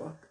fuck?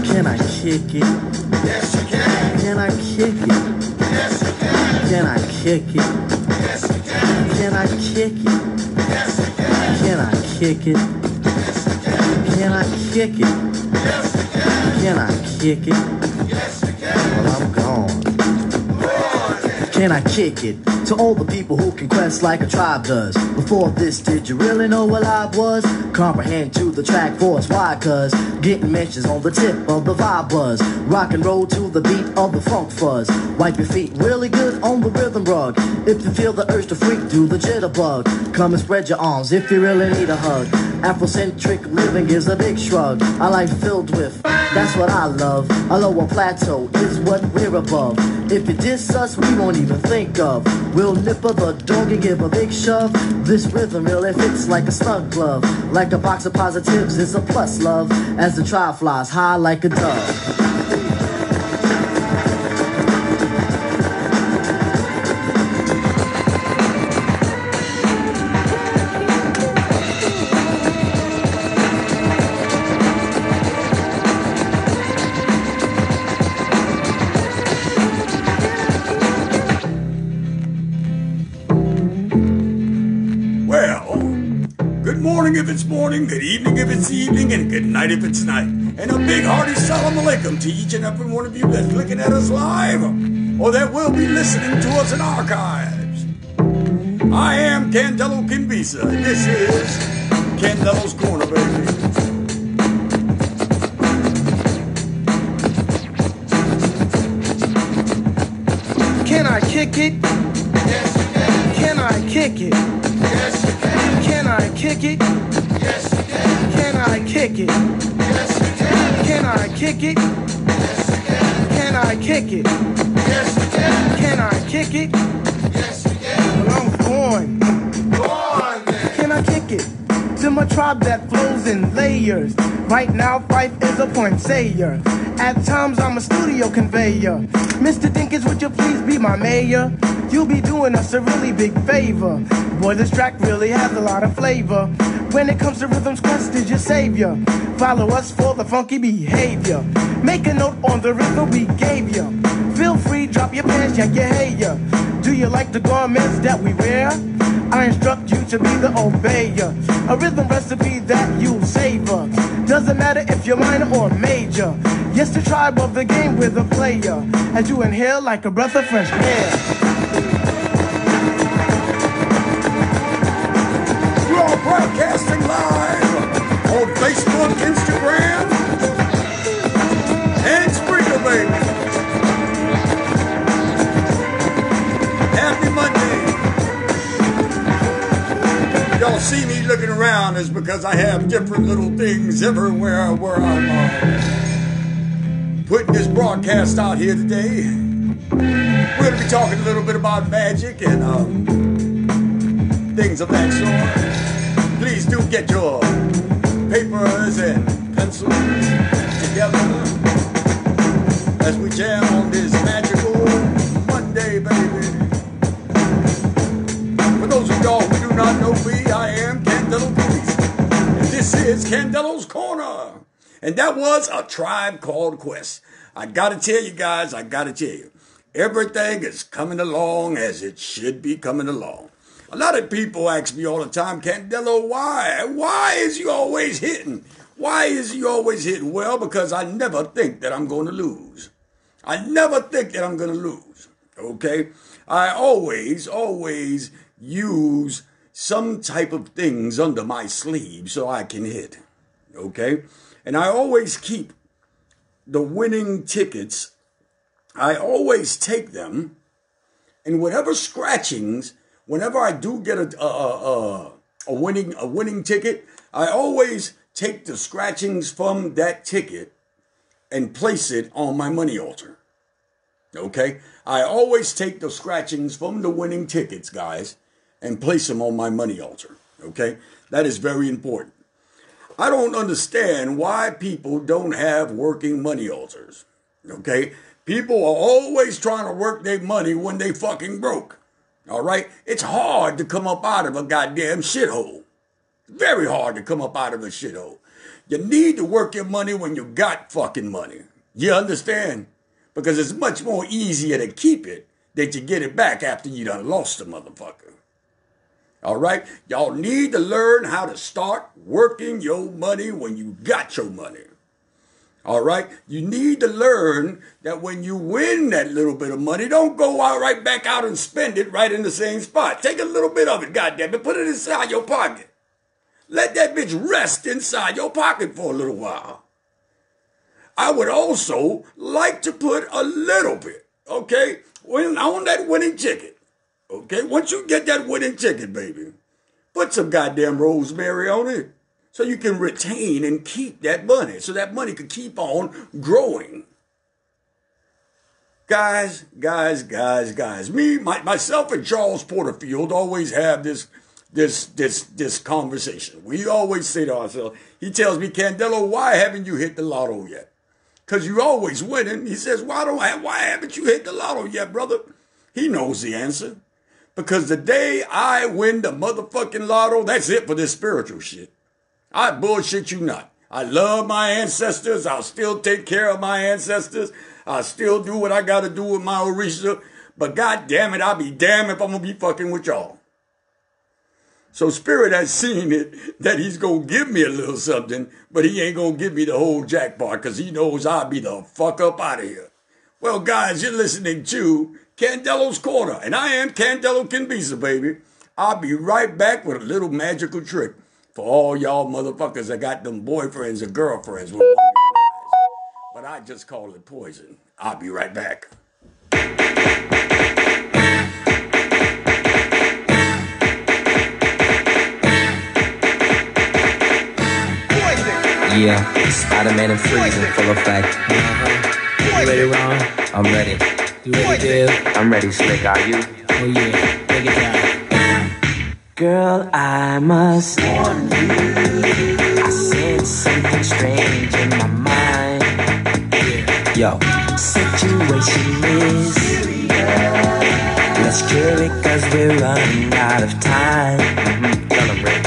Can I kick it? Yes, you can. Can I kick it? Yes, you can. Can I kick it? Yes, you can. Can I kick it? Yes, you can. Can I kick it? Yes, you can. Can I kick it? Yes, you can. Can I kick it? Yes, you can. Well, I'm gone. Go on. Can I kick it? To all the people who can quest like a tribe does. Before this, did you really know what I was? Comprehend to the track force, why? Cause getting mentions on the tip of the vibe buzz. Rock and roll to the beat of the funk fuzz. Wipe your feet really good on the rhythm rug. If you feel the urge to freak, do the jitterbug. Come and spread your arms if you really need a hug. Afrocentric living is a big shrug. I like filled with, that's what I love. A lower plateau is what we're above. If you diss us, we won't even think of. We'll nipper the dog and give a big shove. This rhythm really fits like a snug glove. Like a box of positives, it's a plus love. As the tribe flies high like a dove. Good morning if it's morning, good evening if it's evening, and good night if it's night. And a big hearty salam alaikum to each and every one of you that's looking at us live or that will be listening to us in archives. I am Candelo Kimbisa, and this is Candelo's Corner, baby. Can I kick it? Yes, you can. Can I kick it? Yes, you can. Can I kick it? Yes, you can. Can I kick it? Yes, you can. Can I kick it? Yes, you can. Can I kick it? Yes, you can. Can I kick it? Yes, you can. Well, I'm going. Go on, then. Can I kick it? To my tribe that flows in layers. Right now, Fife is a point sayer. At times, I'm a studio conveyor. Mr. Dinkins, would you please be my mayor? You'll be doing us a really big favor. Boy, this track really has a lot of flavor. When it comes to Rhythm's Quest is your savior. Follow us for the funky behavior. Make a note on the rhythm we gave you. Feel free, drop your pants, yank your hair. Do you like the garments that we wear? I instruct you to be the obeyer. A rhythm recipe that you'll savor. Doesn't matter if you're minor or major. Yes, the tribe of the game with a player. As you inhale like a breath of fresh air. Broadcasting live on Facebook, Instagram, and Spreaker, baby. Happy Monday. Y'all see me looking around is because I have different little things everywhere where I'm putting this broadcast out here today. We're going to be talking a little bit about magic and things of that sort. Please do get your papers and pencils together as we jam on this magical Monday, baby. For those of y'all who do not know me, I am Candelo Police, and this is Candelo's Corner. And that was A Tribe Called Quest. I gotta tell you guys, everything is coming along as it should be coming along. A lot of people ask me all the time, Candelo, why? Why is he always hitting? Why is he always hitting? Well, because I never think that I'm going to lose. I never think that I'm going to lose, okay? I always use some type of things under my sleeve so I can hit, okay? And I always keep the winning tickets, I always take them, and whatever scratchings, whenever I do get a winning ticket, I always take the scratchings from that ticket and place it on my money altar. Okay? I always take the scratchings from the winning tickets, guys, and place them on my money altar. Okay? That is very important. I don't understand why people don't have working money altars. Okay? People are always trying to work their money when they fucking broke. All right? It's hard to come up out of a goddamn shithole. Very hard to come up out of a shithole. You need to work your money when you got fucking money. You understand? Because it's much more easier to keep it than to get it back after you done lost the motherfucker. All right? Y'all need to learn how to start working your money when you got your money. All right? You need to learn that when you win that little bit of money, don't go out right back out and spend it right in the same spot. Take a little bit of it, goddammit. Put it inside your pocket. Let that bitch rest inside your pocket for a little while. I would also like to put a little bit, okay, on that winning ticket. Okay, once you get that winning ticket, baby, put some goddamn rosemary on it so you can retain and keep that money, so that money can keep on growing. Guys, myself and Charles Porterfield always have this conversation. We always say to ourselves, he tells me, Candelo, why haven't you hit the lotto yet? Because you're always winning. He says, why haven't you hit the lotto yet, brother? He knows the answer. Because the day I win the motherfucking lotto, that's it for this spiritual shit. I bullshit you not. I love my ancestors. I'll still take care of my ancestors. I'll still do what I got to do with my Orisha. But God damn it, I'll be damned if I'm going to be fucking with y'all. So Spirit has seen it that he's going to give me a little something, but he ain't going to give me the whole jackpot because he knows I'll be the fuck up out of here. Well, guys, you're listening to Candelo's Corner, and I am Candelo Kinbisa, baby. I'll be right back with a little magical trick for all y'all motherfuckers that got them boyfriends or girlfriends with wonder eyes. But I just call it poison. I'll be right back. Yeah, Spider-Man and freezing, full effect. You ready, Ron? I'm ready. You ready, Dave? I'm ready, Slick. Are you? Oh yeah, break it down. Girl, I must warn you. I sense something strange in my mind. Yo, situation is serious. Let's cure it cause we're running out of time. Tell 'em, Rick.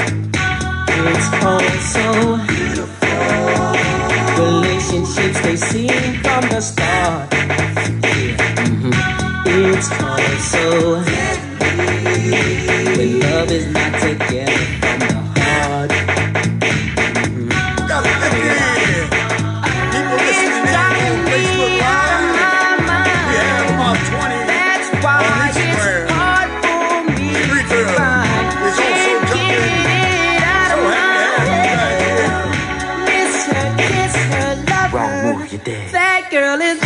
It's all so beautiful. Relationships they seem from the start. It's all so deadly when love is not together from the heart. Got it, people listening in on Facebook Live. We have about 20 on Instagram. Twitter is also jumping. So happy to have you guys. That girl is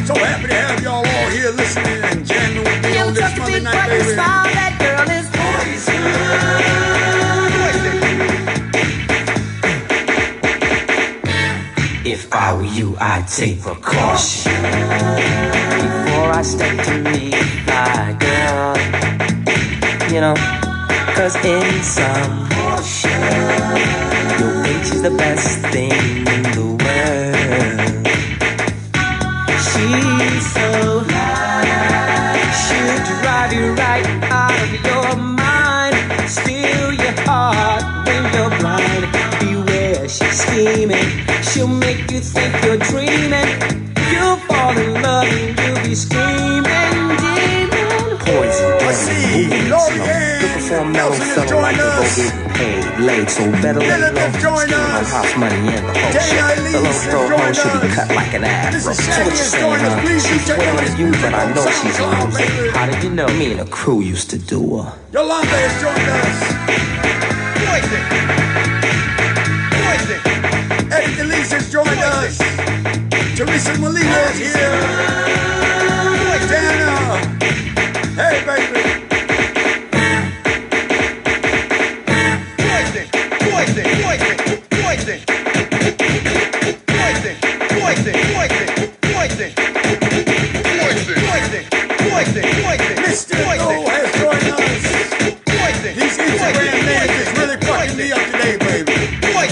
So happy to have y'all all here listening and jamming with me on this Monday night, baby. that girl is poison. If I were you, I'd take precaution before I step to meet my girl. You know, cause in some motion, your bitch is the best thing in the world. She's so high, she'll drive you right out of your mind. Steal your heart when you're blind. Beware, she's scheming. She'll make you think you're dreaming. You'll fall in love and you'll be screaming, demon. Poison, I see. Oh, yeah. Look for mellow fellow like the vocal paid, laid, so better lay low. Stealing her house money and the whole shit. The little throw home should be cut like an afro. So what you saying, huh? She's waiting to you, but I know she's a loser. How did you know? Me and the crew used to do her. Yolanda has joined us. Poison. Kate DeLeese has joined us. Teresa Molina is here. Dana. Hey, baby. Mr. Go has joined us. These Instagram names is really fucking me up today, baby.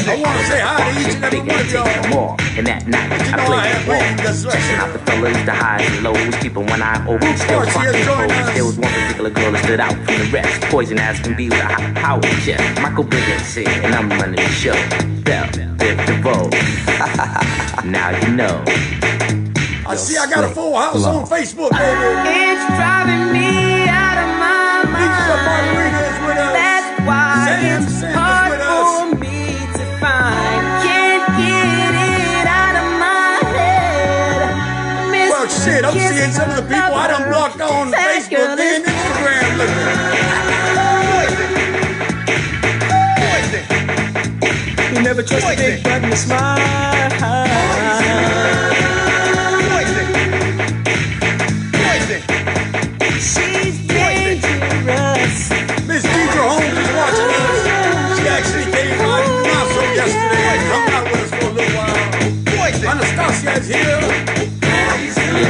I want to say hi to each and every one of y'all. More. And that night, I played the ball. Teaching out the fellas, the highs and lows. Keeping one eye open, still fucking foes. There was one particular girl that stood out from the rest. Poison as can be with a high power chest. Michael Biggins said, and I'm running the show. Bell, Biff DeVoe. Now you know. I see I got a full house on Facebook, baby. It's driving me out of my mind. Lisa Margarita is with us. That's why Sam it's Sanders hard with us. for me to find. Can't get it out of my head. Well, shit, I'm seeing some of the people I done blocked on Facebook and Instagram. You never trust a big button to smile. She's dangerous. Miss Deidre Holmes is watching us. She actually came on Naso yesterday and hung out with us for a little while. Anastasia is here. She is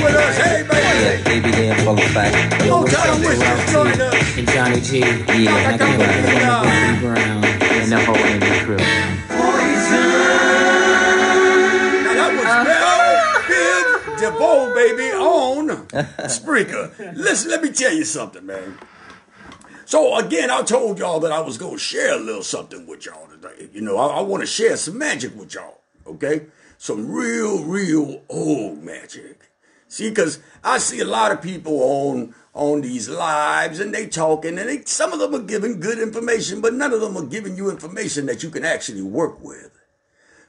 with us. Hey, baby. Baby, they're full of fact. Motown Wish is joining us. And Johnny G. Yeah, Dr. I can Company, Brown. And the whole Indian crew. Now that was Bell Bib DeVoe, baby, on Spreaker. Listen, let me tell you something, man. So again, I told y'all that I was going to share a little something with y'all today. You know, I want to share some magic with y'all, okay? Some real old magic. See, because I see a lot of people on these lives and they talking and some of them are giving good information, but none of them are giving you information that you can actually work with.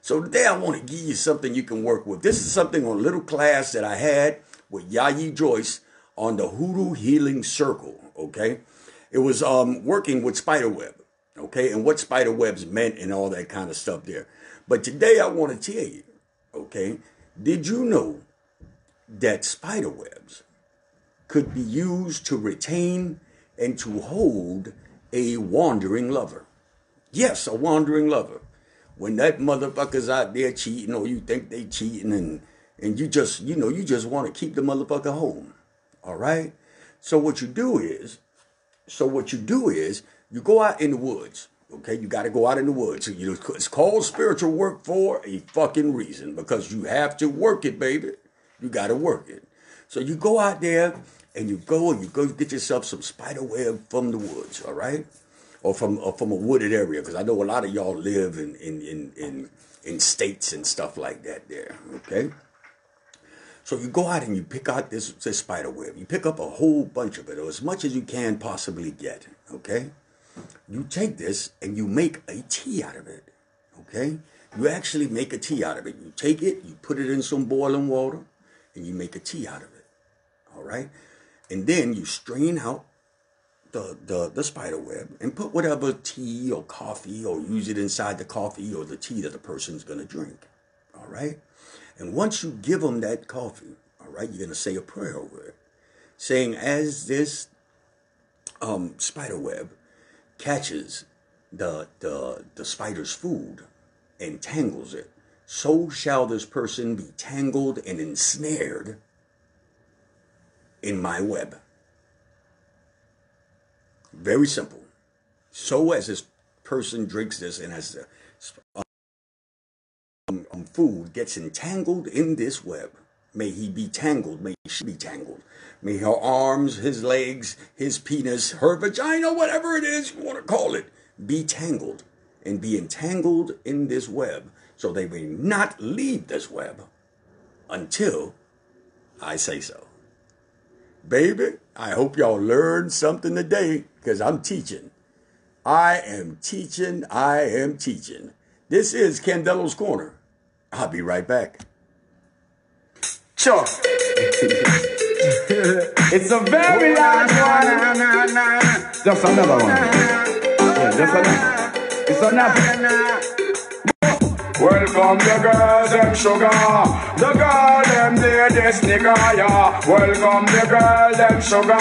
So today I want to give you something you can work with. This is something on a little class that I had with Yayi Joyce on the Hoodoo Healing Circle, okay? It was working with spiderweb, okay, and what spiderwebs meant and all that kind of stuff there. But today I want to tell you, okay, did you know that spiderwebs could be used to retain and to hold a wandering lover? Yes, a wandering lover. When that motherfucker's out there cheating or you think they cheating and you just, you know, you just want to keep the motherfucker home, all right? So what you do is you go out in the woods, okay? You got to go out in the woods. You know, it's called spiritual work for a fucking reason because you have to work it, baby. You got to work it. So you go out there and you go get yourself some spider web from the woods, all right? Or from a wooded area because I know a lot of y'all live in states and stuff like that there, okay? So you go out and you pick out this spider web. You pick up a whole bunch of it, or as much as you can possibly get, okay? You take this and you make a tea out of it, okay? You actually make a tea out of it. You take it, you put it in some boiling water, and you make a tea out of it, all right? And then you strain out the spider web and put whatever tea or coffee or use it inside the coffee or the tea that the person's going to drink, all right? And once you give them that coffee, all right, you're going to say a prayer over it, saying as this spider web catches the spider's food and tangles it, so shall this person be tangled and ensnared in my web. Very simple. So as this person drinks this and as the food gets entangled in this web, may he be tangled, may she be tangled. May her arms, his legs, his penis, her vagina, whatever it is you want to call it, be tangled and be entangled in this web so they may not leave this web until I say so. Baby, I hope y'all learned something today because I'm teaching. I am teaching. This is Candelo's Corner. I'll be right back. Sure. It's a very large one. Just another one. Yeah, just another. It's on up. Welcome the girls, them sugar. The girl, them ladies, nigga, yeah. Welcome the girl, them sugar.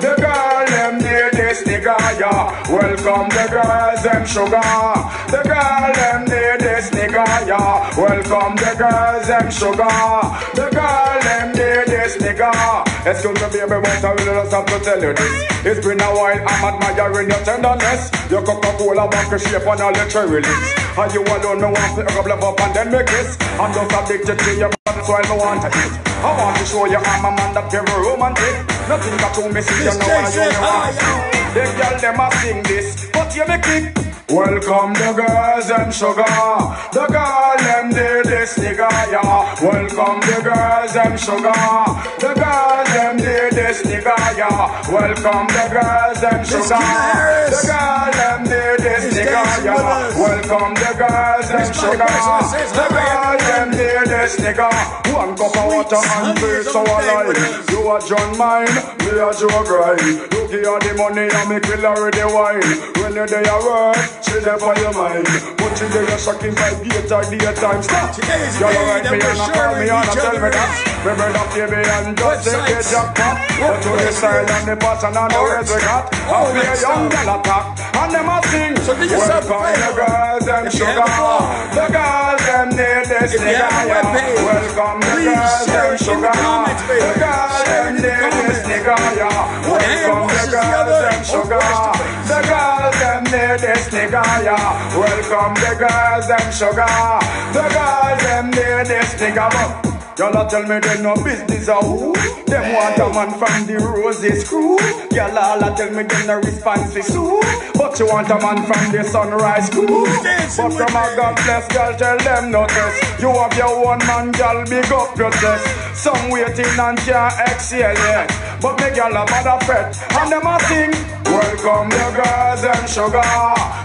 The girl, them ladies, nigga, yeah. Welcome the girls, them sugar. The girl, them ladies, nigga, yeah. Welcome the girls, them sugar. The girl, them ladies, nigga. Excuse me, baby, but I really just have to tell you this. It's been a while, I'm admiring your tenderness. Your Coca-Cola back shape on all the cherry lips. And you alone, no one to love up and then make kiss. I'm just addicted to your body, so I don't want to eat. I want to show you I'm a man that very romantic. Nothing got to me, see you know I you want to see. The girl, them a sing this, but you make it. Welcome the girls, them sugar. The girl, them ladies, nigga, yeah. Welcome the girls, them sugar. The girls, them ladies, nigga, yeah. Welcome the girls, them sugar. The girl, them ladies, nigga, yeah. Welcome the girls, them sugar. The girl, them ladies, nigga. One cup of water and face so alive. You a John mine, me a Joe grind. You give her the money and me kill her with the wine. When you day a work, she there for your mind. But she there a shocking by daytime. Stop! Y'all write me and call me and tell me that. Me brother baby and just take the jackpot. But to the style and the pattern and the words we got. I'll be a young girl attack. And them a sing. Welcome the girls, them sugar. The girls, them need this nigga. Welcome the girls, them sugar. The girls, them need this nigga. Welcome the girls, them sugar. The girls, them need this nigga. Welcome the girls, them sugar. The girls, them need this nigga. Y'all tell me they no business a who. Them want a man from the Roses crew. Y'all all tell me they no responsive too. But you want a man from the Sunrise crew. But from a God bless girl, tell them no test. You have your own man, girl, big up your chest. Some waiting and can't exhale yet. But me girl a bad a fret. And them a sing. Welcome the girls, them sugar.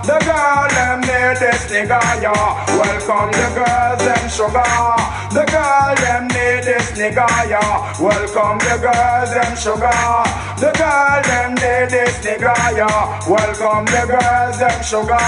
The girl, them need this nigga, yeah. Welcome the girls, them sugar. The girl, them need this nigga, yeah. Welcome the girls, them sugar. The girl, them need this nigga, yeah. Welcome the girls, them sugar.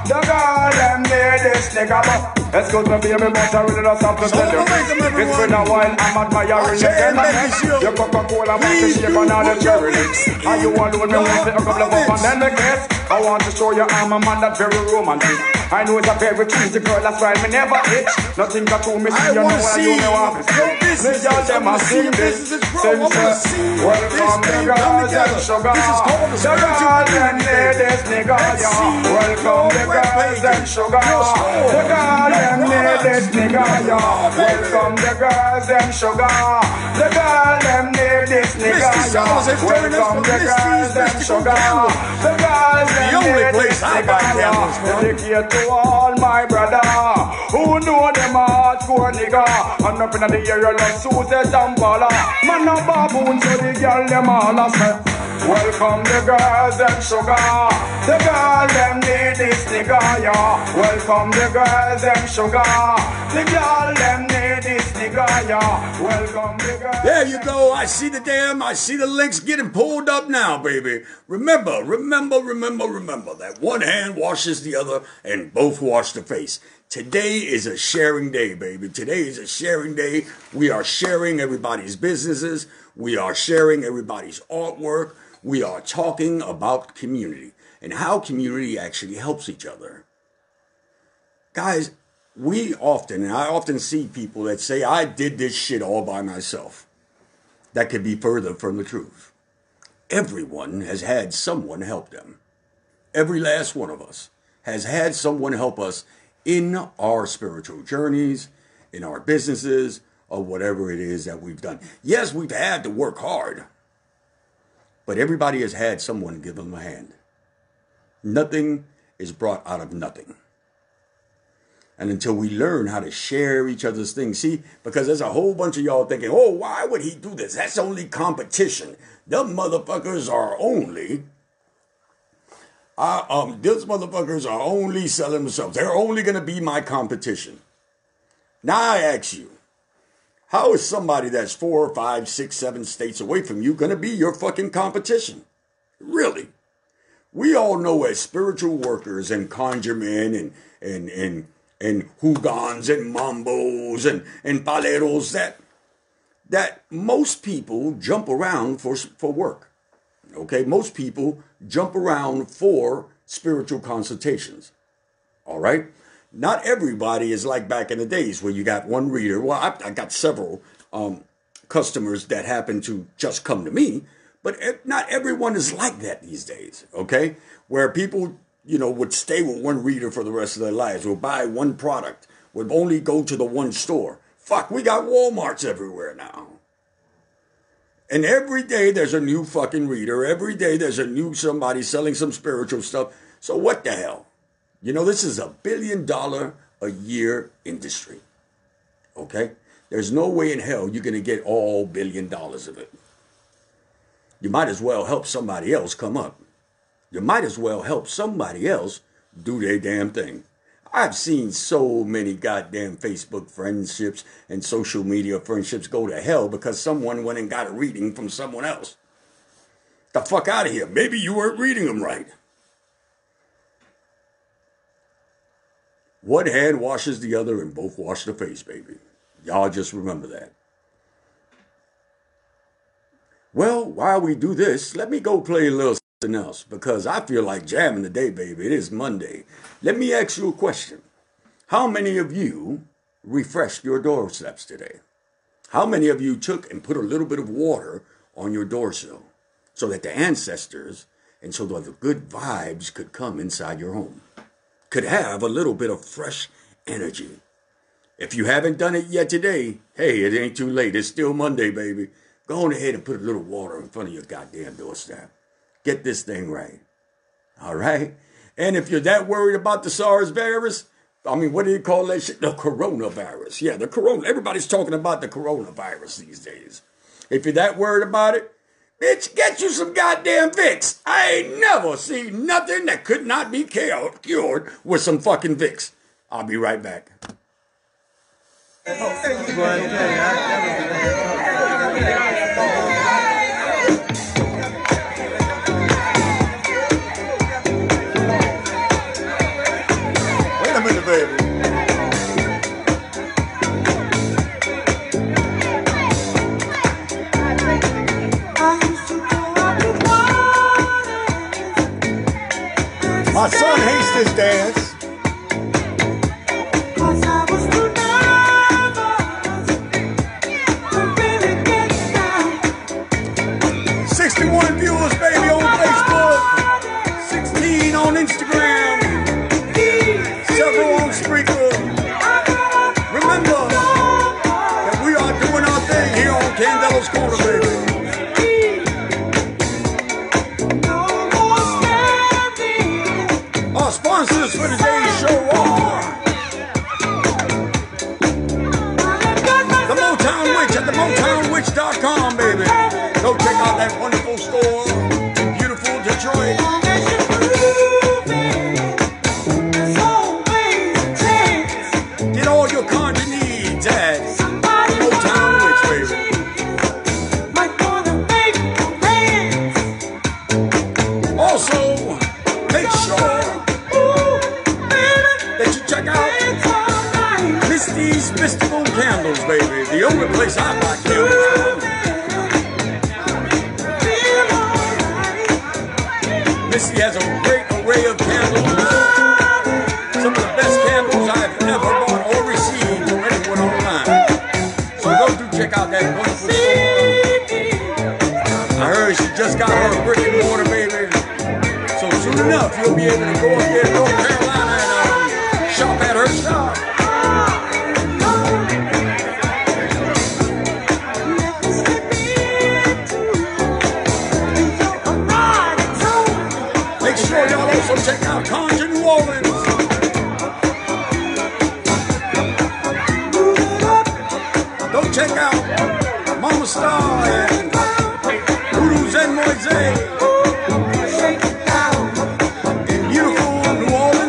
The girl, them need this nigga. Excuse me, baby, but I really just have to tell you. It's been a while, I'm admiring your tenderness. Your Coca-Cola, back shape and all the cherry lips. And you alone, me want to a couple of up and then the kiss. I want to show you I'm a man that's very romantic. I know it's a very cheesy girl, that's why me never itch. Nothing got to me, see you know when you know I'm me y'all them a sing this. Welcome the girls and sugar. The girls and ladies, nigga, yeah. Welcome the girls and sugar. The girls and ladies, nigga, yeah. Welcome the girls and sugar. The girls and ladies, nigga, yeah. Welcome the girls and sugar. The girls and ladies, nigga, yeah. Dedicate to all my brother who know them hardcore nigga. And up in the area like Susie and Bala. Man a baboon so the girl them all a say. Welcome the girls and sugar. The girl them need this nigga, yeah. Welcome the girls and sugar. The girl them need this nigga, yeah. Welcome the girls. There you go. I see the links getting pulled up now, baby. Remember that one hand washes the other and both wash the face. Today is a sharing day, baby. Today is a sharing day. We are sharing everybody's businesses. We are sharing everybody's artwork. We are talking about community and how community actually helps each other. Guys, I often see people that say, I did this shit all by myself. That could be further from the truth. Everyone has had someone help them. Every last one of us has had someone help us in our spiritual journeys, in our businesses, or whatever it is that we've done. Yes, we've had to work hard, but everybody has had someone give them a hand. Nothing is brought out of nothing. And until we learn how to share each other's things, see, because there's a whole bunch of y'all thinking, oh, why would he do this? That's only competition. Them motherfuckers are only... those motherfuckers are only selling themselves. They're only going to be my competition. Now I ask you, how is somebody that's 4, 5, 6, 7 states away from you going to be your fucking competition? Really? We all know as spiritual workers and conjuremen and hugans and mambos and paleros that most people jump around for work. Okay, most people jump around for spiritual consultations. All right, not everybody is like back in the days where you got one reader. Well, I got several customers that happen to just come to me, but not everyone is like that these days. Okay, where people, you know, would stay with one reader for the rest of their lives, would buy one product, would only go to the one store. Fuck, we got Walmarts everywhere now. And every day there's a new fucking reader. Every day there's a new somebody selling some spiritual stuff. So what the hell? You know, this is $1 billion a year industry. Okay? There's no way in hell you're going to get all $1 billion of it. You might as well help somebody else come up. You might as well help somebody else do their damn thing. I've seen so many goddamn Facebook friendships and social media friendships go to hell because someone went and got a reading from someone else. The fuck out of here. Maybe you weren't reading them right. One hand washes the other and both wash the face, baby. Y'all just remember that. Well, while we do this, let me go play a little something else because I feel like jamming today, baby. It is Monday. Let me ask you a question. How many of you refreshed your doorsteps today? How many of you took and put a little bit of water on your doorsill so that the ancestors and so that the good vibes could come inside your home? Could have a little bit of fresh energy. If you haven't done it yet today, hey, it ain't too late. It's still Monday, baby. Go on ahead and put a little water in front of your goddamn doorstep. Get this thing right. All right? And if you're that worried about the SARS virus, I mean, what do you call that shit? The coronavirus. Yeah, the corona. Everybody's talking about the coronavirus these days. If you're that worried about it, bitch, get you some goddamn Vicks. I ain't never seen nothing that could not be cured with some fucking Vicks. I'll be right back. Wait a minute, baby. My son hates this dance. 61 viewers, baby, on Facebook. 16 on Instagram. Several on Spreaker. Remember that we are doing our thing here on Candelo's Corner, baby. Our sponsors for today's show are the Motown Witch at themotownwitch.com, baby. Go check out that wonderful store in beautiful Detroit. Get all your conjuring needs at Motown Witch, baby. Also, make sure that you check out Misty's Mystical Candles, baby. The only place I buy candles from. Misty has a great array of candles. Some of the best candles I've ever bought or received from anyone online. So go do check out that wonderful store. I heard she just got her brick and mortar, baby. So soon enough, you'll be able to go up there to North Carolina and shop at her shop. Make sure y'all also check out Conjure New Orleans. Go check out Mama Star and Voodoo's and Moise. In beautiful New Orleans.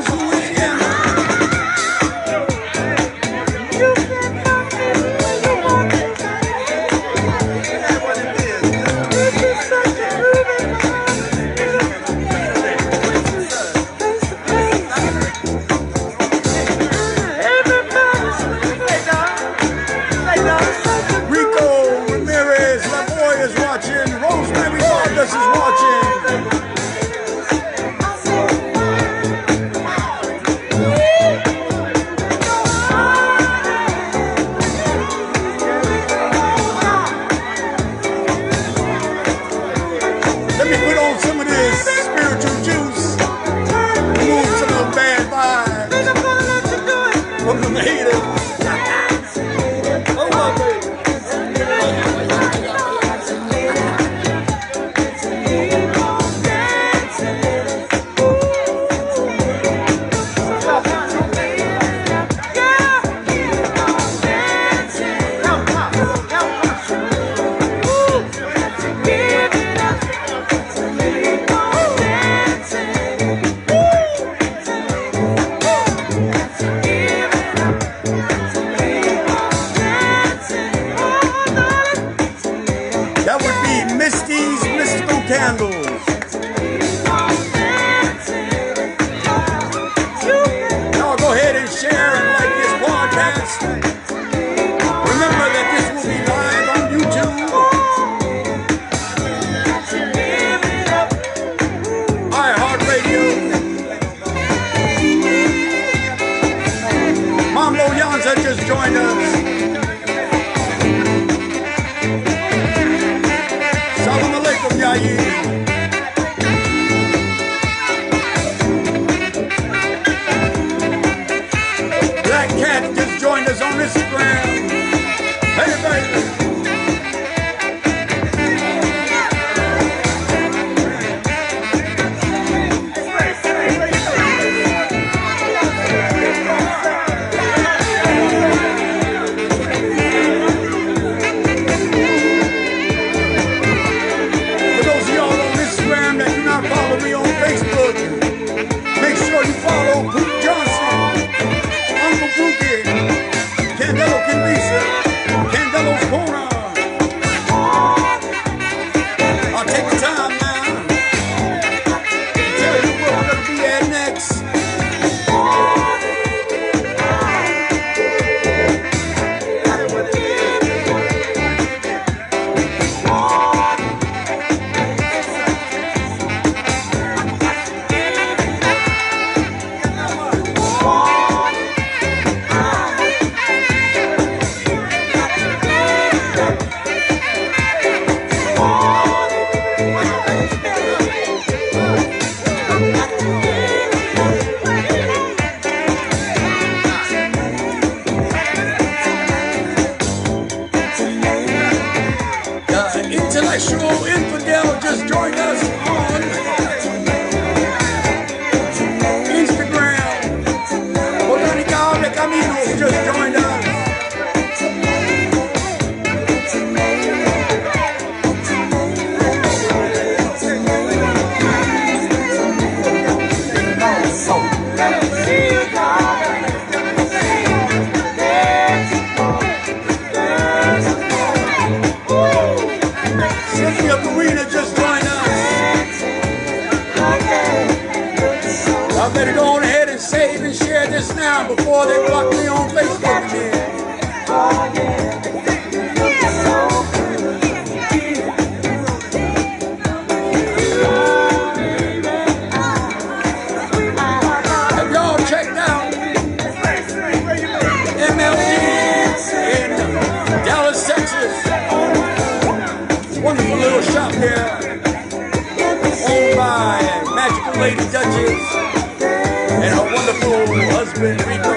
podcast. Remember that this will be live on YouTube. iHeartRadio. Mambo Yanza just joined us. Salam alaikum, Yayi. Black Cat just joined us on Instagram. Hey, baby. For those of y'all on Instagram that do not follow me on Facebook, make sure you follow Poop Johnson, Uncle Pookie, Candelo Kinvisa, Candelo's Corner. I'll take the time now to tell you where we're going to be at next. Intellectual Infidel just joined us on Instagram. Botanica de Camino just joined us. Cynthia Marina just joined us. I better go on ahead and save and share this now before they block me on Facebook again. Have y'all checked out MLD in Dallas, Texas? Wonderful little shop there, owned by Magical Lady Duchess and her wonderful husband Rico.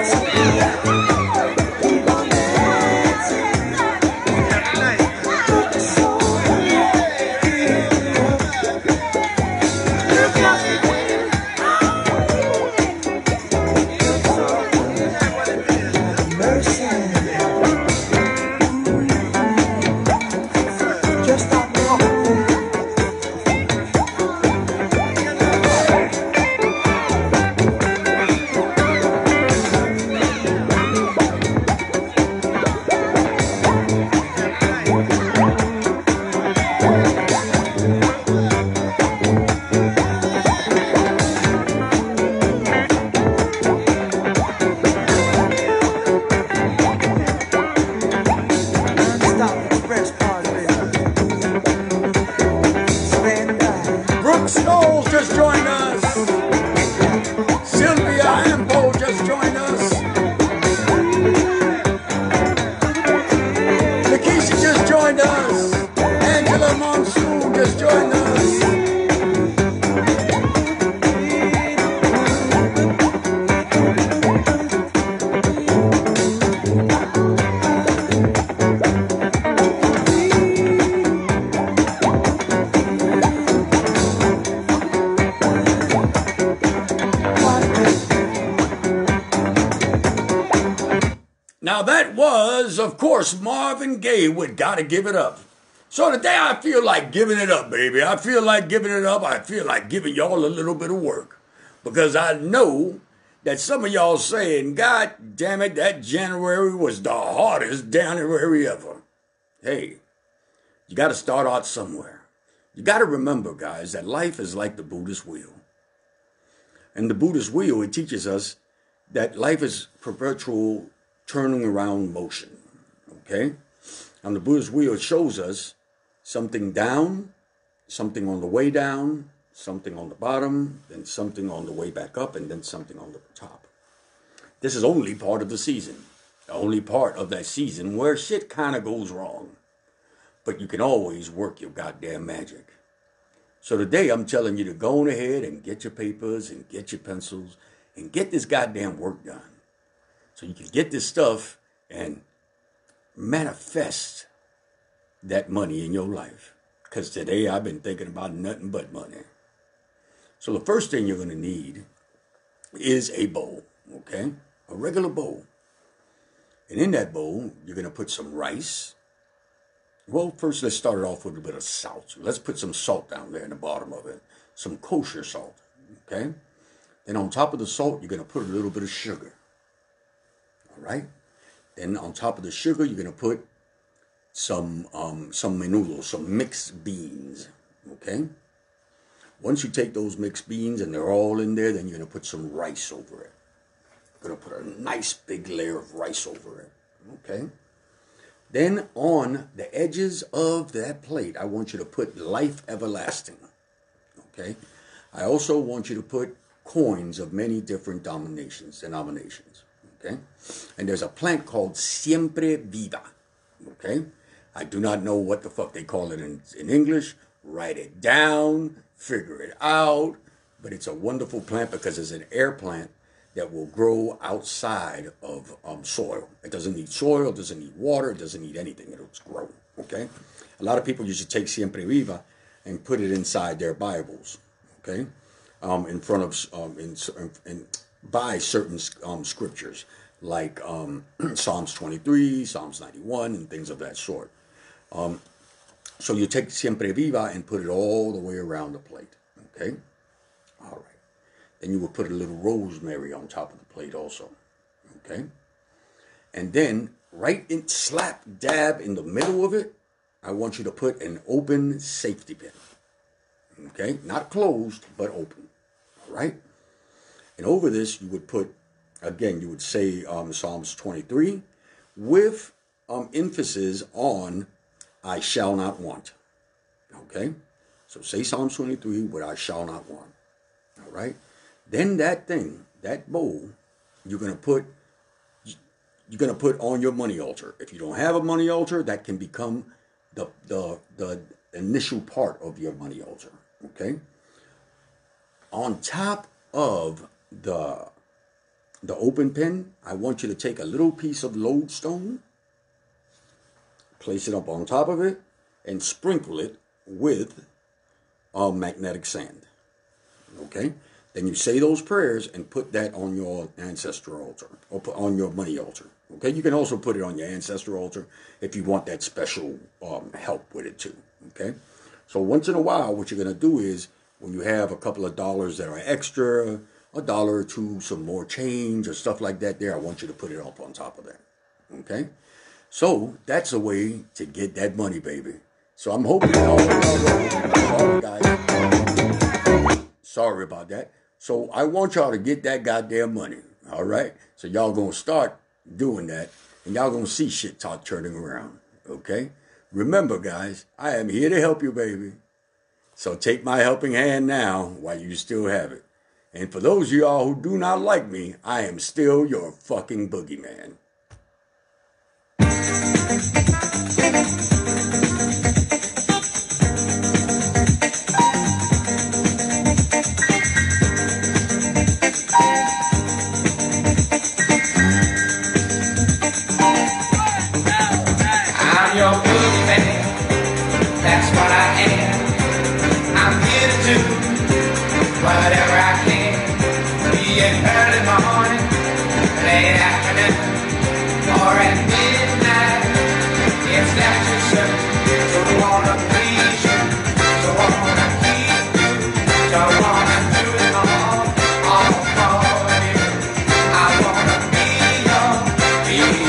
Brooks Knowles just joined us. Sylvia Ampo just joined us. Lakeisha just joined us. Angela Monsoon just joined us. Now that was, of course, Marvin Gaye with Gotta Give It Up. So today I feel like giving it up, baby. I feel like giving it up. I feel like giving y'all a little bit of work. Because I know that some of y'all saying, God damn it, that January was the hardest January ever. Hey, you got to start out somewhere. You got to remember, guys, that life is like the Buddhist wheel. And the Buddhist wheel, it teaches us that life is perpetual turning around motion. Okay? On the Buddha's wheel, it shows us something down, something on the way down, something on the bottom, then something on the way back up, and then something on the top. This is only part of the season. The only part of that season where shit kind of goes wrong. But you can always work your goddamn magic. So today I'm telling you to go on ahead and get your papers and get your pencils and get this goddamn work done. So you can get this stuff and manifest that money in your life. Because today I've been thinking about nothing but money. So the first thing you're going to need is a bowl, okay? A regular bowl. And in that bowl, you're going to put some rice. Well, first let's start it off with a bit of salt. Let's put some salt down there in the bottom of it. Some kosher salt, okay? Then on top of the salt, you're going to put a little bit of sugar, all right? Then on top of the sugar, you're going to put some menudo, some mixed beans, okay? Once you take those mixed beans and they're all in there, then you're going to put some rice over it. You're going to put a nice big layer of rice over it, okay? Then on the edges of that plate, I want you to put life everlasting, okay? I also want you to put coins of many different denominations, okay? And there's a plant called Siempre Viva, okay? I do not know what the fuck they call it in English. Write it down, figure it out. But it's a wonderful plant because it's an air plant that will grow outside of soil. It doesn't need soil, it doesn't need water, it doesn't need anything. It'll grow, okay? A lot of people used to take Siempre Viva and put it inside their Bibles, okay? In front of, by certain scriptures, like Psalms 23, Psalms 91, and things of that sort. So you take Siempre Viva and put it all the way around the plate, okay? All right. Then you will put a little rosemary on top of the plate also, okay? And then right in slap dab in the middle of it, I want you to put an open safety pin, okay? Not closed, but open, all right? And over this, you would put, again, you would say Psalms 23 with emphasis on I shall not want, okay? So say Psalms 23 with I shall not want, all right? Then that thing, that bowl, you're gonna put on your money altar. If you don't have a money altar, that can become the initial part of your money altar. Okay. On top of the open pin, I want you to take a little piece of lodestone, place it up on top of it, and sprinkle it with magnetic sand. Okay. Then you say those prayers and put that on your ancestral altar or put on your money altar. Okay, you can also put it on your ancestral altar if you want that special help with it too. Okay, so once in a while, what you're gonna do is when you have a couple of dollars that are extra, a dollar or two, some more change or stuff like that there, I want you to put it up on top of that. Okay, so that's a way to get that money, baby. So I'm hoping y'all. Sorry, guys. Sorry about that. So I want y'all to get that goddamn money, all right? So y'all gonna start doing that, and y'all gonna see shit start turning around, okay? Remember, guys, I am here to help you, baby. So take my helping hand now while you still have it. And for those of y'all who do not like me, I am still your fucking boogeyman. Whatever I can, be it early morning, late afternoon, or at midnight. It's that you serve, so I wanna please you, so I wanna keep you, so I wanna do it all for you. I wanna be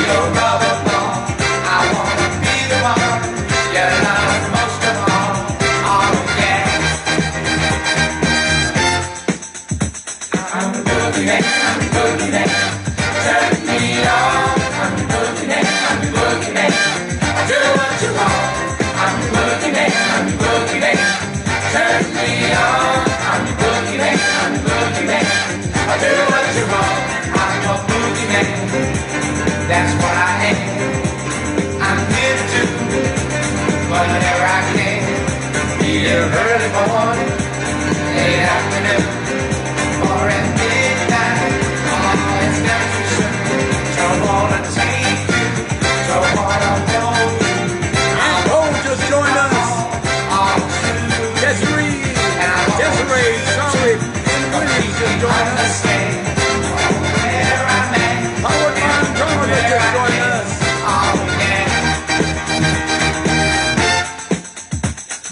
your rubber ball. I wanna be the one you love most of all. Oh yeah. I'm a boogeyman, turn me on. man. That's what I am. I'm here to do whatever I can. Be here early morning, late afternoon, or at midnight. Oh, it's not too soon. Don't wanna take you, don't wanna hold you. And Cole just joined us. Desiree, sorry, and Willie just joined us. Howard Montgomery just joined us.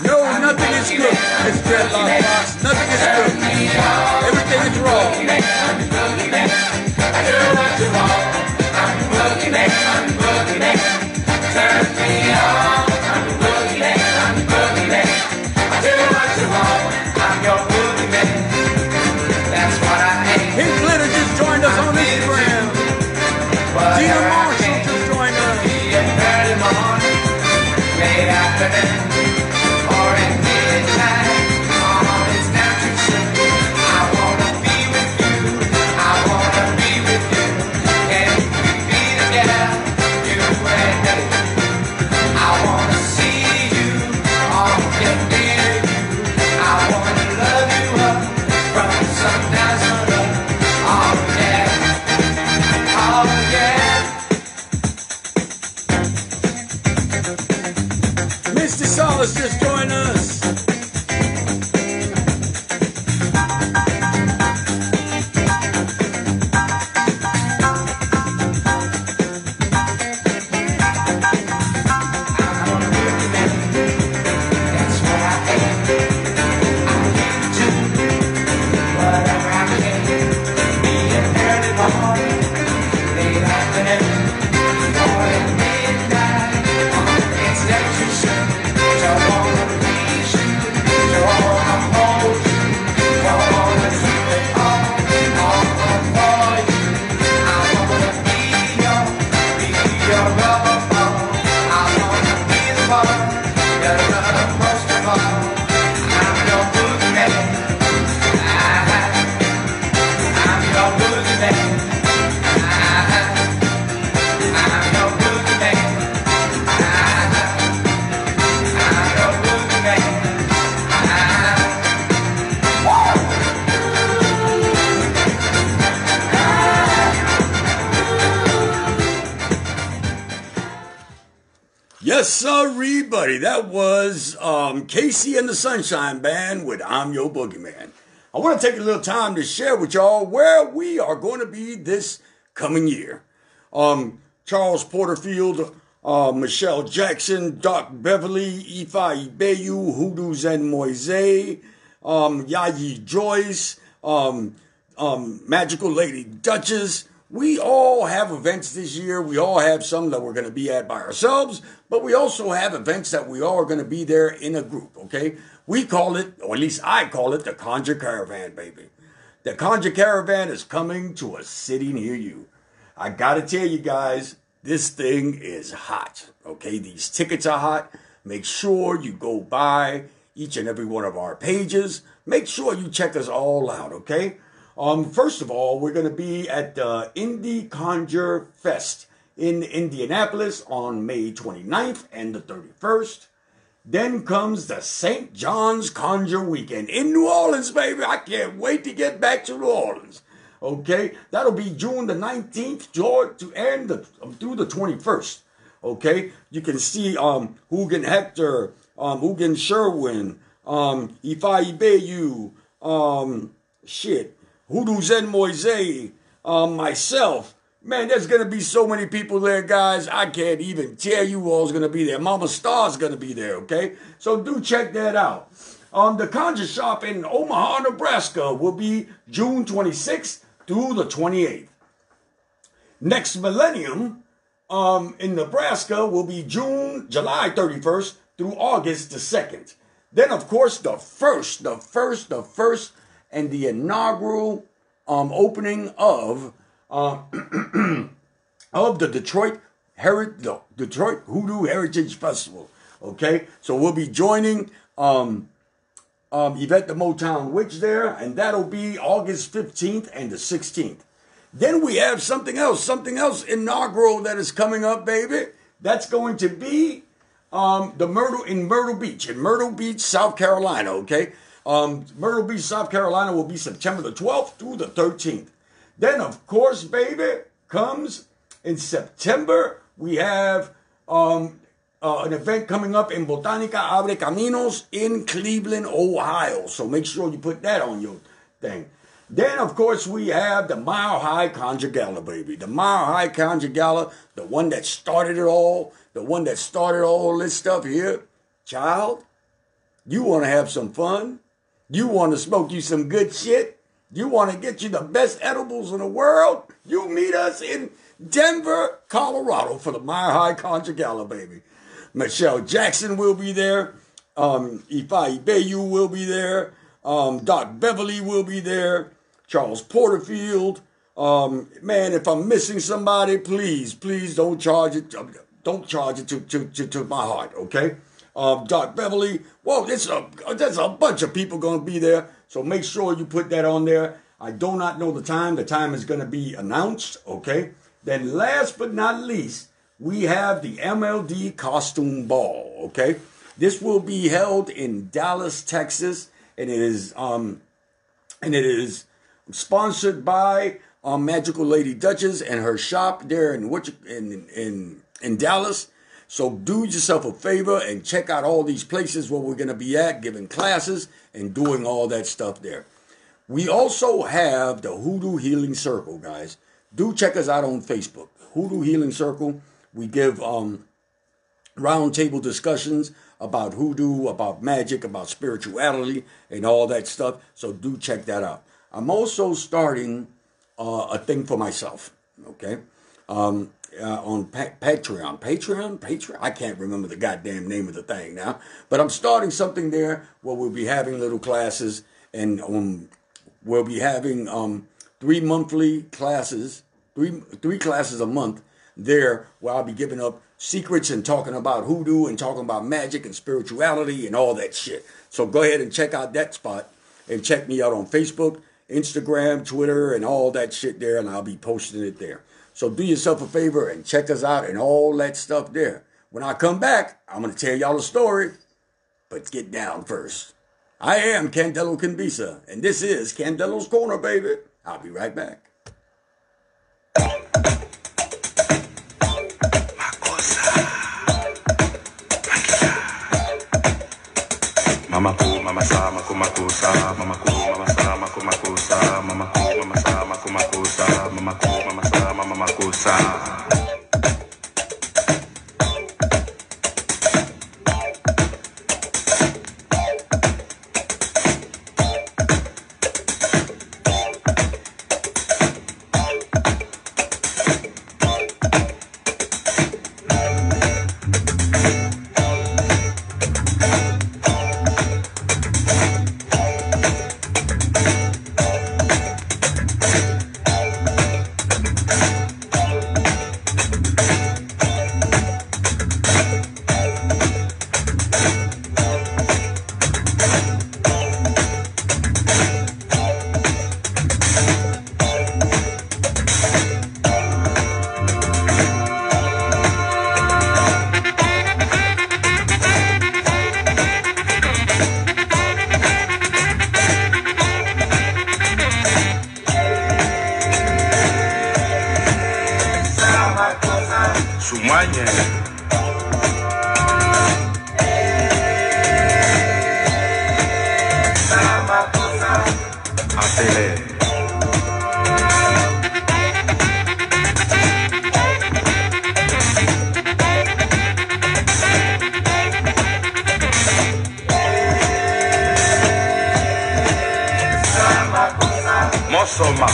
No, nothing is good. It's Dreadlock Box. Nothing is good. Everything is wrong. Turn me on. Joined us on Instagram. Gina Marshall just joined us. Early morning, late afternoon, or at midnight. Oh, it's not too soon. I wanna be with you. I wanna be with you. Can we be together, you and me? I wanna see you. Oh, get near you. I wanna love you up from sundown to sun. Oh yeah, oh yeah. Mr. Solace just joined us. Yes, sorry, buddy. That was Casey and the Sunshine Band with I'm Your Boogeyman. I want to take a little time to share with y'all where we are going to be this coming year. Charles Porterfield, Michelle Jackson, Doc Beverly, Ifa Ibeyu, Hoodoo Zen Moise, Yayi Joyce, Magical Lady Duchess. We all have events this year. We all have some that we're going to be at by ourselves, but we also have events that we all are going to be there in a group, okay? We call it, or at least I call it, the Conjure Caravan, baby. The Conjure Caravan is coming to a city near you. I got to tell you guys, this thing is hot, okay? These tickets are hot. Make sure you go by each and every one of our pages. Make sure you check us all out, okay? First of all, we're going to be at the Indie Conjure Fest in Indianapolis on May 29th and the 31st. Then comes the St. John's Conjure Weekend in New Orleans, baby. I can't wait to get back to New Orleans. Okay, that'll be June the 19th to end through the 21st. Okay, you can see Hugin Hector, Hugin Sherwin, Ifai Ibeyu, Hoodoo Zen Moise, myself. Man, there's going to be so many people there, guys. I can't even tell you who all's going to be there. Mama Star's going to be there, okay? So do check that out. The Conjure Shop in Omaha, Nebraska will be June 26th through the 28th. Next Millennium in Nebraska will be July 31st through August the 2nd. Then, of course, the first, and the inaugural opening of the Detroit Hoodoo Heritage Festival. Okay, so we'll be joining Yvette the Motown Witch there, and that'll be August 15th and the 16th. Then we have something else inaugural that is coming up, baby. That's going to be Myrtle Beach, South Carolina, okay? Myrtle Beach, South Carolina will be September the 12th through the 13th. Then, of course, baby, comes in September, we have an event coming up in Botanica Abre Caminos in Cleveland, Ohio. So make sure you put that on your thing. Then, of course, we have the Mile High Conjure Gala, baby. The Mile High Conjure Gala, the one that started it all, the one that started all this stuff here. Child, you want to have some fun? You want to smoke you some good shit? You want to get you the best edibles in the world? You meet us in Denver, Colorado for the Mile High Conjure Gala, baby. Michelle Jackson will be there. Ifeanyi Bayu will be there. Doc Beverly will be there. Charles Porterfield. Man, if I'm missing somebody, please don't charge it. Don't charge it to my heart, okay? Doc Beverly. Well, there's a bunch of people going to be there. So make sure you put that on there. I do not know the time. The time is going to be announced, okay? Then last but not least, we have the MLD Costume Ball, okay? This will be held in Dallas, Texas, and it is sponsored by Magical Lady Duchess and her shop there in Dallas. So do yourself a favor and check out all these places where we're going to be at, giving classes and doing all that stuff there. We also have the Hoodoo Healing Circle, guys. Do check us out on Facebook. Hoodoo Healing Circle. We give roundtable discussions about hoodoo, about magic, about spirituality, and all that stuff. So do check that out. I'm also starting a thing for myself, okay? On Patreon. I can't remember the goddamn name of the thing now. But I'm starting something there where we'll be having little classes, and we'll be having 3 monthly classes, three classes a month there, where I'll be giving up secrets and talking about hoodoo and talking about magic and spirituality and all that shit. So go ahead and check out that spot and check me out on Facebook, Instagram, Twitter, and all that shit there, and I'll be posting it there. So do yourself a favor and check us out and all that stuff there. When I come back, I'm going to tell y'all a story, but get down first. I am Candelo Convisa, and this is Candelo's Corner, baby. I'll be right back. Mama ku mama sa makumakusa mama ku mama sa makumakusa mama ku mama sa makumakusa mama ku mama sa makumakusa. Mosoma.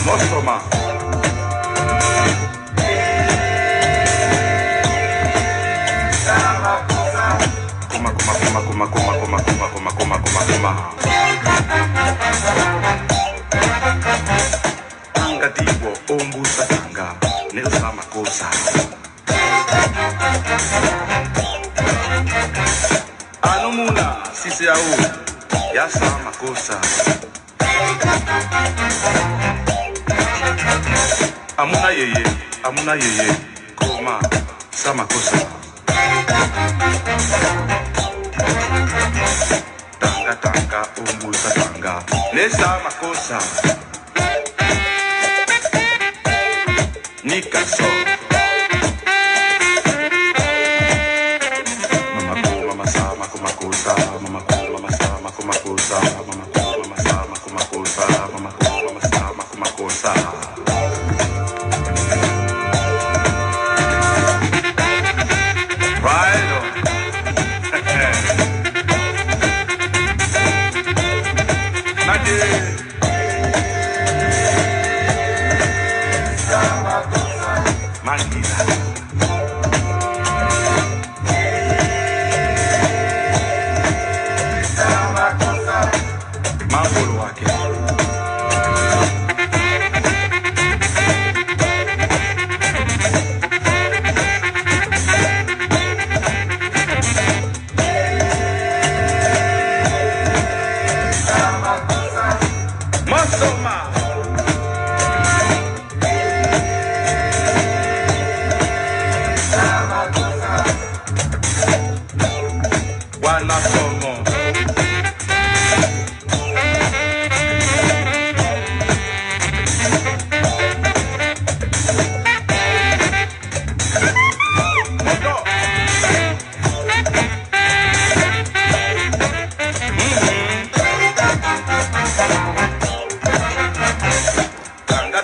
Kuma. Anga diwo ombu satanga Nelsa makosa. Anumuna sisi au yasa makosa. amuna yeye, koma, samakosa. Tanga, umbusa tanga, lesa makosa. Nikaso. Mama sa, makumakusa, mama sa, makumakusa, mama sa, makumakusa, mama sa, makumakusa. Right on. Mangila. Mambolo wake. Masoma. Wala somo.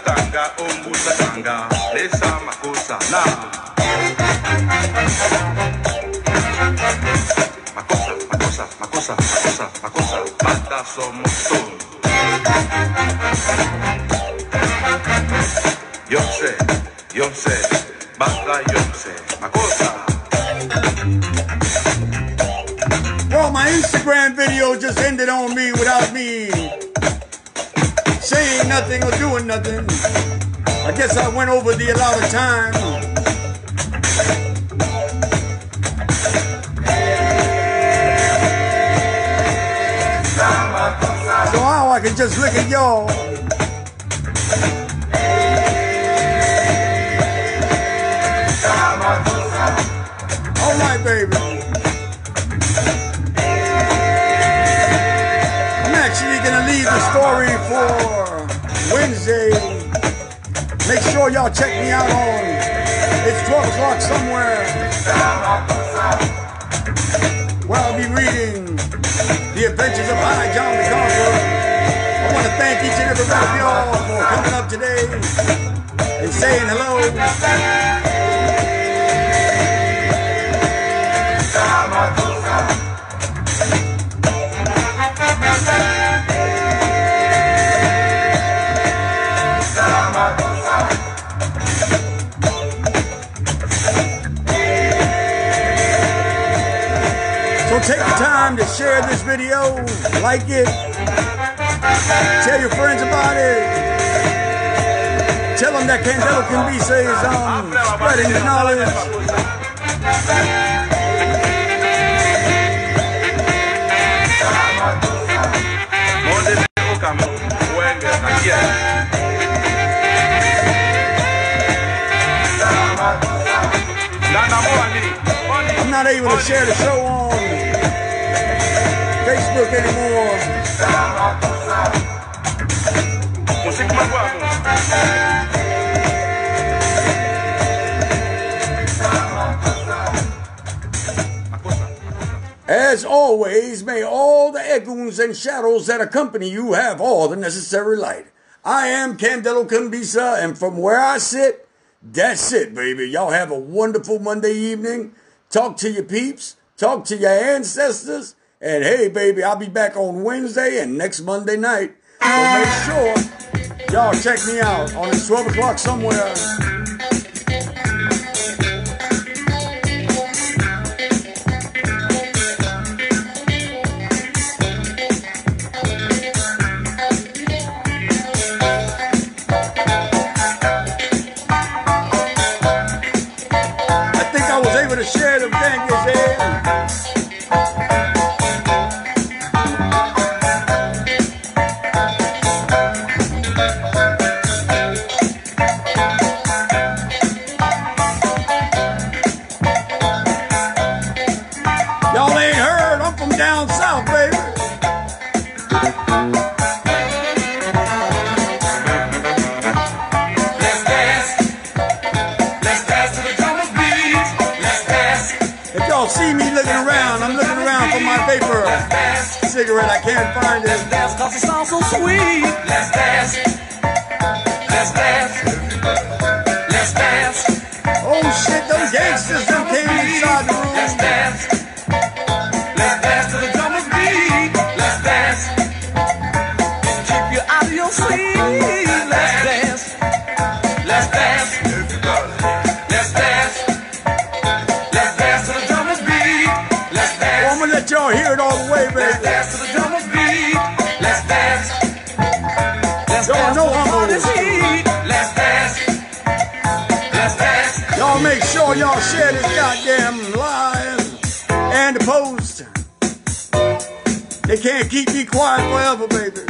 Tanga, umbusa tanga, lesa makosa na. Makosa, bata somos todos. Yo sé, bata yo sé, makosa. Well, my Instagram video just ended on me without me saying nothing or doing nothing. I guess I went over the allotted time. So now I can just look at y'all. All right, baby. I'm actually gonna leave the story for Wednesday. Make sure y'all check me out on. It's 12 o'clock somewhere. Where I'll be reading The Adventures of High John the Conqueror. I want to thank each and every one of y'all for coming up today and saying hello. So take the time to share this video, like it, tell your friends about it, tell them that Candelo Kimbisa is spreading the knowledge. I'm not able to share the show on Facebook anymore. As always, may all the echoes and shadows that accompany you have all the necessary light. I am Candelo Kimbisa, and from where I sit, that's it, baby. Y'all have a wonderful Monday evening. Talk to your peeps. Talk to your ancestors. And hey, baby, I'll be back on Wednesday and next Monday night. So make sure y'all check me out on it's 12 o'clock somewhere. I think I was able to share them things there. around. I'm looking around for my paper cigarette. I can't find it. Let's dance 'cause it sounds so sweet. Let's dance. Let's dance. Let's dance. Oh shit, those gangsters done came inside the room. Let's dance. Let's dance to the drummer's beat. Let's dance. Keep you out of your sleep. Let's dance. Let's dance. Let's dance. Let's dance to the drummer's beat. Let's dance. Oh, I'm gonna let y'all hear it all the way, Let's baby. dance to the drummer's beat. Let's dance. Let's Y'all dance know to the I'm party's old. heat. Let's dance. Let's dance. Y'all make sure y'all share this goddamn live and the post. They can't keep me quiet forever, baby.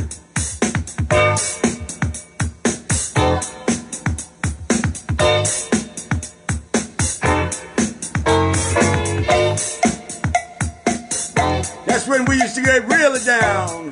That's when we used to get really down.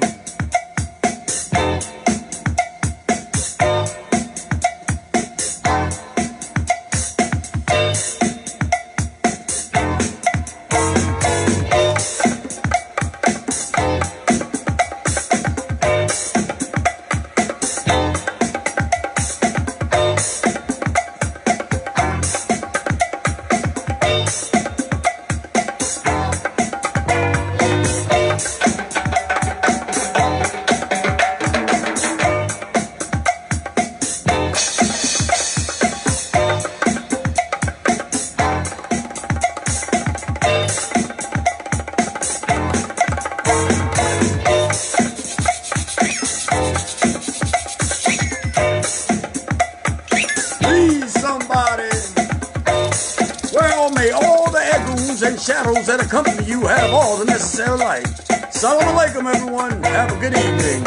And shadows that accompany you have all the necessary light. Salam alaikum, everyone. Have a good evening.